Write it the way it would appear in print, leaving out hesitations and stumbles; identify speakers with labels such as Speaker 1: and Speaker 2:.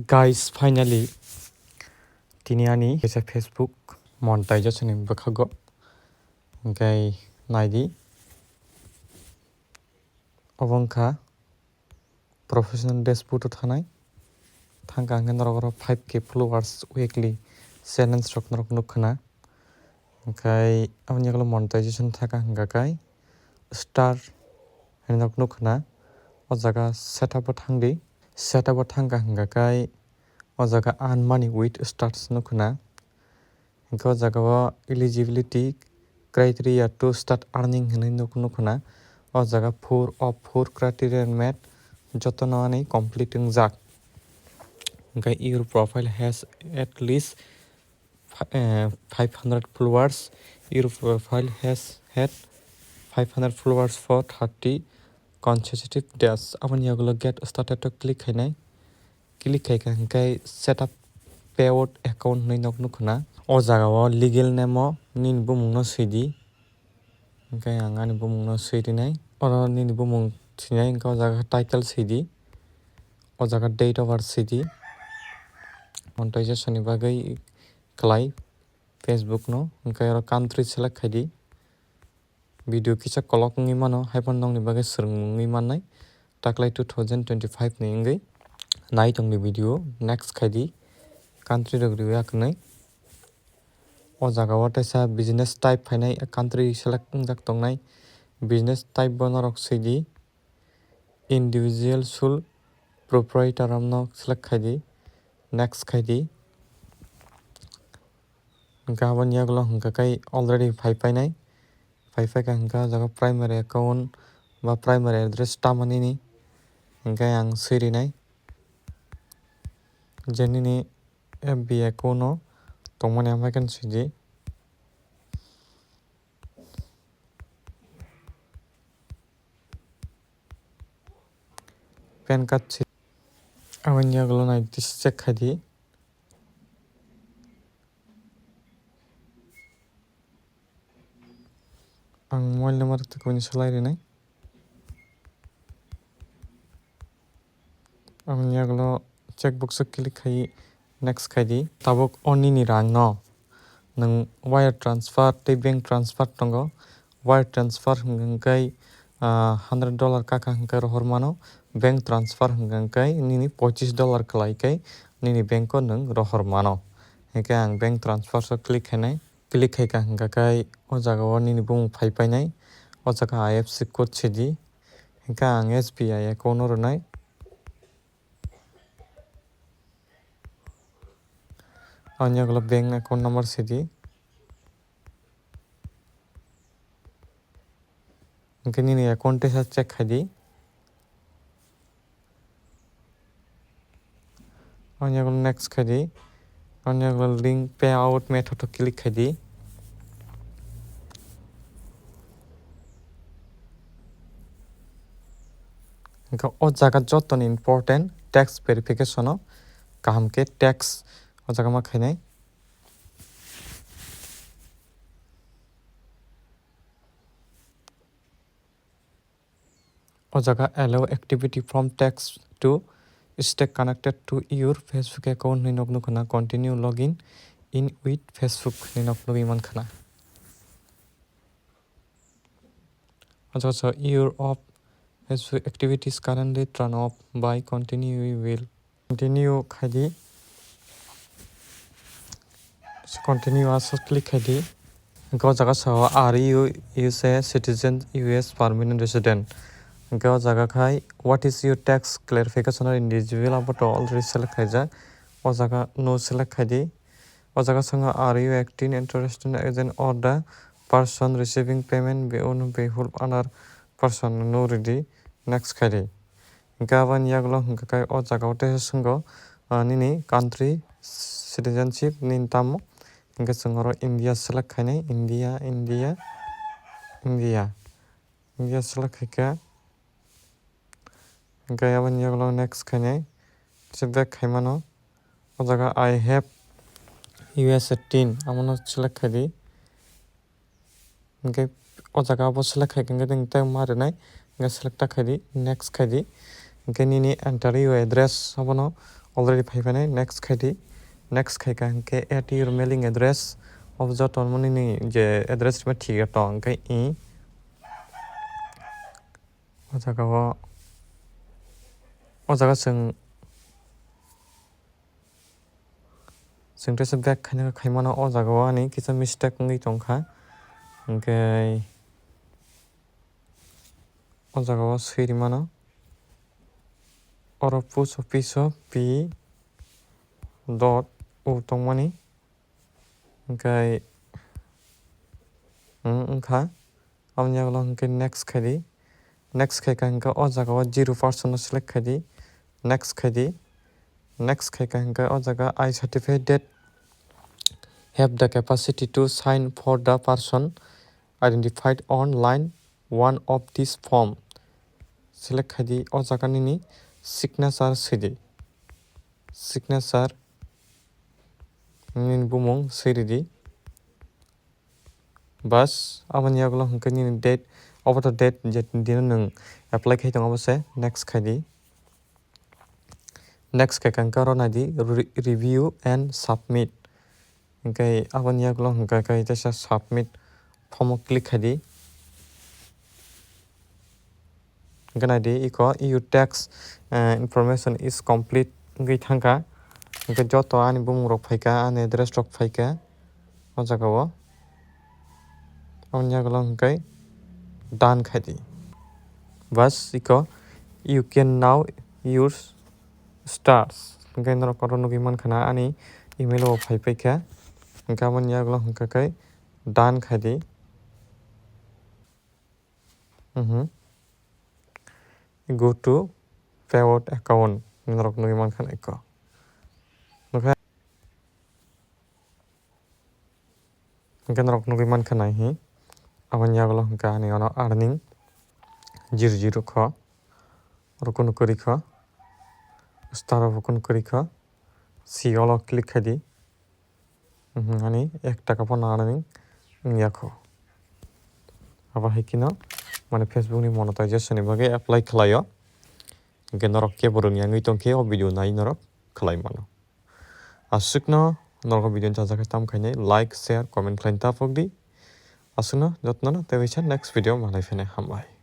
Speaker 1: Guys, finally, tiniani is a Facebook monetization in Bakago. Okay, Naidi Ovonka professional dashboard Hanai Tangang and 5K followers weekly. Senen stock Nokana. Okay, Avanyagalo monetization Taka Gakai Star and Nokana Ozaga setup at Hangi setup at Hanga Gakai Ozaga earn money with starts Nokana. Ozaga eligibility criteria to start earning Nokuna Ozaga 4 of 4 criteria met Jotonani completing Zak. Okay, your profile has at least 500 followers. Your profile has had 500 followers for 30 consecutive days. Avan yaglo get started to click hinai. Click kai set up payout account ni nokuna. Ozaga legal name nin bumung sidi. Okay, angani bumung sidi nai. Or nin bumung sinai ozaga title sidi. Ozaga date of our city. Monetization bagai Khwlai Facebook no okay country select khaidi video kisa kolok ngi mano haipon dong ni bagai serung ngi manai taklai 2025 ni ngai nai tong ni video next khaidi country rog riya knai o jaga wa sa business type phainai country select jak tong nai business type bonorok sidi individual sul proprietor amno select khaidi next khaidi Gawan yaglo hingka kai already 5 nai 5 ka hingka jaga primary account ba primary address tamani ni hingka yang siri nai jeni ni FB account no tongmani amai kan sidi pan card si awan yaglo nai dis check khadi ang mobile number te kuni salai ri nai awan yaglo checkbox click khai next khadi tabok oni ni rang no nang wire transfer te bank transfer tongo wire transfer hingkai $100 kaka hingka rohormano bank transfer hingkai nini $25 khlai kai nini bank ko nang rohormano hingka ang bank transfer so click hanai click haika hingka kai o jaga o nini bumung phai nai o jaga IFSC code sidi hingka ang SBI account ro nai anyaglo bank account number sidi hingka nini account te sa check khadi anyaglo next khadi anyaglo link payout method to click khadi o jaga joton important tax verification o kaham ke tax o jaga ma khainai o jaga allow activity from tax to stay connected to your Facebook account ni nokno khana continue login in with Facebook ni nokno iman khana o jaga your of Facebook activities currently turn off by continue we will continue khadi continue also click khadi go jaga sa are you a citizen US permanent resident go jaga khai what is your tax clarification or individual about already select khaija o jaga no select khadi o jaga sanga are you acting interested as an order person receiving payment be on behalf another person no ready next khadi gawan yaglo kai o jaga te sungo nini country citizenship nin tamo hingga sangoro India select khainai India select khaika gawan yaglo next khainai back khaimano o jaga I have US 18 amono select khadi hingga o jaga bo select khai hingga ding ta marinai hingga select khadi next khadi hingga nini enter your address abono already phaifane next khaidi next khaika ke add your mailing address of joton monini je address ma thiga tong kai I o jaga sing trace back khaina khaimana o jaga o ani kisa mistake ngi tongkha okay o jaga o swirimano or post office p dot u tongmani okay kha amnya glo ke next khadi next khaika hingka o jaga o 0% select khadi next khadi next khaika hingka o jaga I certificate have the capacity to sign for the person identified on line 1 of this form select khadi o jaga nini signature sidi signature nin bumong sidi bas amani aglo hingka nini date over the date jet din nang apply khai tong obase next khadi next khaika hingka rona di review and submit okay amani aglo hingka kai tesa submit form click khadi ganadi iko EU tax information is complete ngai thangka ngai joto ani bumung rok phaika ani address rok phaika o jaga o amnya golong kai done khadi bas iko you can now use stars ngai nor korono gi man khana ani email o phaika ngai amnya golong kai done khadi go to Payout account nrok ngi man khana iko nrok ngi man khana hi amanya golong ka ani ono earning 00 kho rokon kori kho star rokon kori kho siolo click khadi ani 1 টাকা pon earning yakho aba hikino mane Facebook ni monetization ni bage apply khlayo genorok ke borong yang itongke o video nai norok khlai mano asukno norok video chaja tam khaine like share comment khlain ta fogdi asukno jotno te next video malai fene hambai